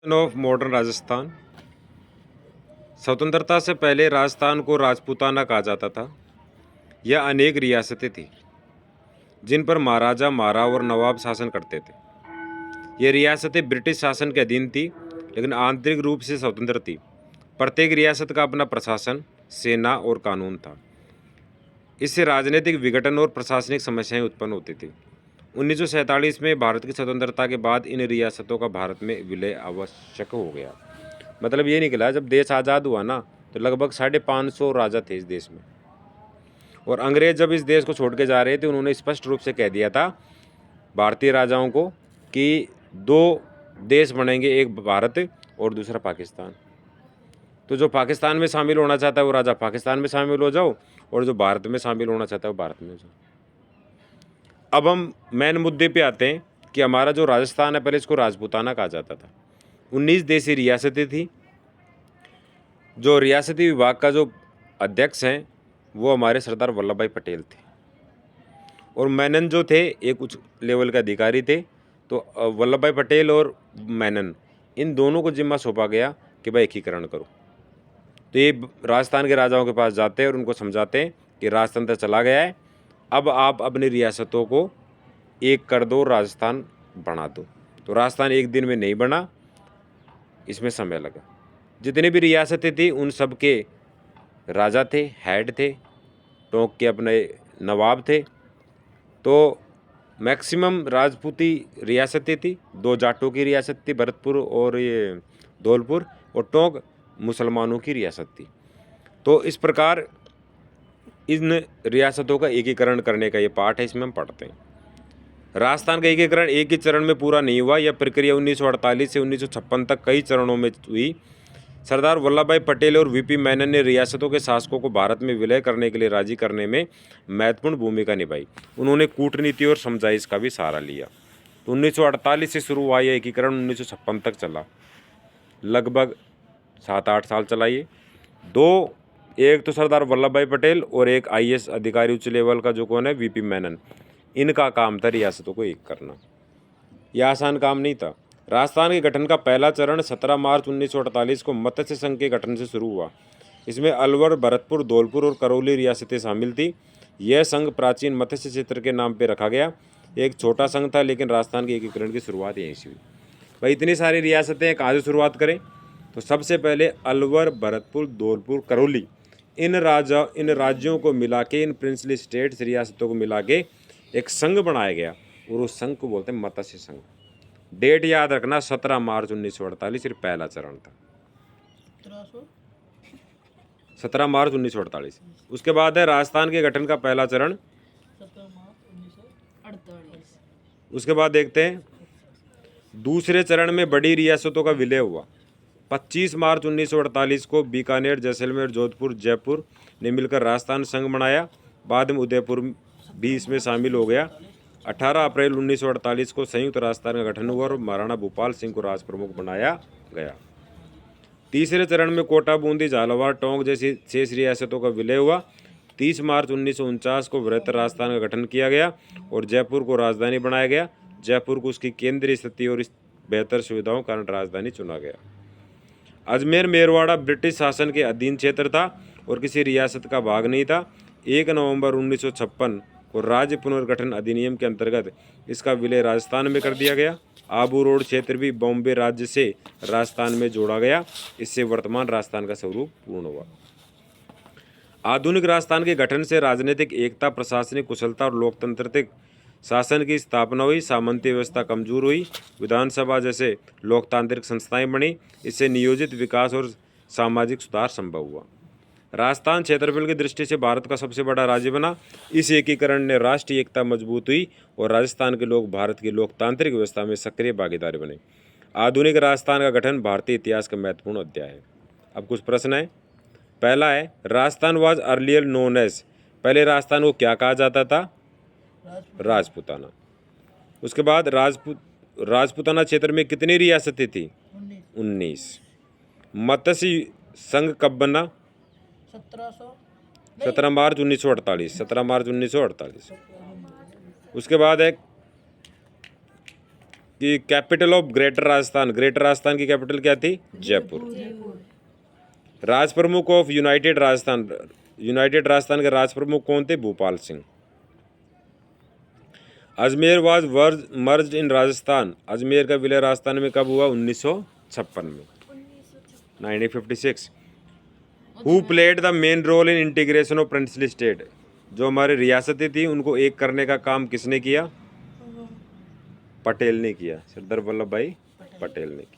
Of modern Rajasthan. स्वतंत्रता से पहले राजस्थान को राजपूताना कहा जाता था। यह अनेक रियासतें थी जिन पर महाराजा महाराव और नवाब शासन करते थे। ये रियासतें ब्रिटिश शासन के अधीन थी, लेकिन आंतरिक रूप से स्वतंत्र थी। प्रत्येक रियासत का अपना प्रशासन, सेना और कानून था। इससे राजनीतिक विघटन और प्रशासनिक समस्याएं उत्पन्न होती थी। 1947 में भारत की स्वतंत्रता के बाद इन रियासतों का भारत में विलय आवश्यक हो गया। मतलब ये निकला, जब देश आज़ाद हुआ ना, तो लगभग 550 राजा थे इस देश में। और अंग्रेज जब इस देश को छोड़ के जा रहे थे, उन्होंने स्पष्ट रूप से कह दिया था भारतीय राजाओं को कि दो देश बनेंगे, एक भारत और दूसरा पाकिस्तान। तो जो पाकिस्तान में शामिल होना चाहता है वो राजा पाकिस्तान में शामिल हो जाओ, और जो भारत में शामिल होना चाहता है वो भारत में हो जाओ। अब हम मेन मुद्दे पे आते हैं कि हमारा जो राजस्थान है, पहले इसको राजपूताना कहा जाता था। 19 देशी रियासतें थी। जो रियासती विभाग का जो अध्यक्ष हैं वो हमारे सरदार वल्लभ भाई पटेल थे, और मेनन जो थे एक उच्च लेवल के अधिकारी थे। तो वल्लभ भाई पटेल और मेनन, इन दोनों को जिम्मा सौंपा गया कि भाई एकीकरण करो। तो ये राजस्थान के राजाओं के पास जाते हैं और उनको समझाते हैं कि राजतंत्र चला गया है, अब आप अपनी रियासतों को एक कर दो, राजस्थान बना दो। तो राजस्थान एक दिन में नहीं बना, इसमें समय लगा। जितनी भी रियासतें थी उन सब के राजा थे, हेड थे, टोंक के अपने नवाब थे। तो मैक्सिमम राजपूती रियासतें थी। दो जाटों की रियासत थी, भरतपुर और ये धौलपुर, और टोंक मुसलमानों की रियासत थी। तो इस प्रकार इन रियासतों का एकीकरण करने का ये पाठ है, इसमें हम पढ़ते हैं। राजस्थान का एकीकरण एक ही चरण में पूरा नहीं हुआ। यह प्रक्रिया 1948 से 1956 तक कई चरणों में हुई। सरदार वल्लभ भाई पटेल और वीपी मेनन ने रियासतों के शासकों को भारत में विलय करने के लिए राजी करने में महत्वपूर्ण भूमिका निभाई। उन्होंने कूटनीति और समझाइश का भी सहारा लिया। तो 1948 से शुरू हुआ यह एकीकरण 1956 तक चला, लगभग 7-8 साल चला ये। एक तो सरदार वल्लभ भाई पटेल और एक IAS अधिकारी उच्च लेवल का, जो कौन है, वीपी मेनन। इनका काम था रियासतों को एक करना। यह आसान काम नहीं था। राजस्थान के गठन का पहला चरण 17 मार्च 1948 को मत्स्य संघ के गठन से शुरू हुआ। इसमें अलवर, भरतपुर, धौलपुर और करौली रियासतें शामिल थी। यह संघ प्राचीन मत्स्य क्षेत्र के नाम पर रखा गया। एक छोटा संघ था, लेकिन राजस्थान के एकीकरण की शुरुआत यहीं से हुई। भाई इतनी सारी रियासतें कहाँ से शुरुआत करें? तो सबसे पहले अलवर, भरतपुर, धौलपुर, करौली, इन राज्यों को मिला के, इन प्रिंसली स्टेट्स रियासतों को मिला के एक संघ बनाया गया, और उस संघ को बोलते हैं मत्स्य संघ। डेट याद रखना, 17 मार्च 1948 सिर्फ पहला चरण था। 17 मार्च 1948। उसके बाद है राजस्थान के गठन का पहला चरण 17 मार्च 1948। उसके बाद देखते हैं दूसरे चरण में बड़ी रियासतों का विलय हुआ। 25 मार्च 1948 को बीकानेर, जैसलमेर, जोधपुर, जयपुर ने मिलकर राजस्थान संघ बनाया। बाद में उदयपुर भी इसमें शामिल हो गया। 18 अप्रैल 1948 को संयुक्त राजस्थान का गठन हुआ और महाराणा भूपाल सिंह को राज प्रमुख बनाया गया। तीसरे चरण में कोटा, बूंदी, झालावाड़, टोंक जैसी शेष रियासतों का विलय हुआ। 30 मार्च 1949 को वृहत्तर राजस्थान का गठन किया गया और जयपुर को राजधानी बनाया गया। जयपुर को उसकी केंद्रीय स्थिति और बेहतर सुविधाओं के कारण राजधानी चुना गया। अजमेर, मेरवाड़ा ब्रिटिश शासन के अधीन क्षेत्र था और किसी रियासत का भाग नहीं था। 1 नवंबर 1956 को राज्य पुनर्गठन अधिनियम के अंतर्गत इसका विलय राजस्थान में कर दिया गया। आबू रोड क्षेत्र भी बॉम्बे राज्य से राजस्थान में जोड़ा गया। इससे वर्तमान राजस्थान का स्वरूप पूर्ण हुआ। आधुनिक राजस्थान के गठन से राजनीतिक एकता, प्रशासनिक कुशलता और लोकतांत्रिक शासन की स्थापना हुई। सामंती व्यवस्था कमजोर हुई। विधानसभा जैसे लोकतांत्रिक संस्थाएं बनी। इससे नियोजित विकास और सामाजिक सुधार संभव हुआ। राजस्थान क्षेत्रफल की दृष्टि से भारत का सबसे बड़ा राज्य बना। इस एकीकरण ने राष्ट्रीय एकता मजबूत हुई और राजस्थान के लोग भारत की लोकतांत्रिक व्यवस्था में सक्रिय भागीदार बने। आधुनिक राजस्थान का गठन भारतीय इतिहास का महत्वपूर्ण अध्याय है। अब कुछ प्रश्न है। पहला है, Rajasthan was earlier known as, पहले राजस्थान को क्या कहा जाता था? राजपूताना। उसके बाद राजपूताना क्षेत्र में कितनी रियासतें थी? 19। मत्स्य संघ कब बना? 17 मार्च 1948। 17 मार्च 1948। उसके बाद है कि कैपिटल ऑफ ग्रेटर राजस्थान की कैपिटल क्या थी? जयपुर। राज प्रमुख ऑफ यूनाइटेड राजस्थान के राज प्रमुख कौन थे? Bhupal Singh. Ajmer was merged in Rajasthan, Ajmer का विलय राजस्थान में कब हुआ? 1956 में, 1956। Who played the main role in integration of princely state, जो हमारी रियासतें थी उनको एक करने का काम किसने किया? पटेल ने किया, सरदार वल्लभ भाई पटेल ने किया।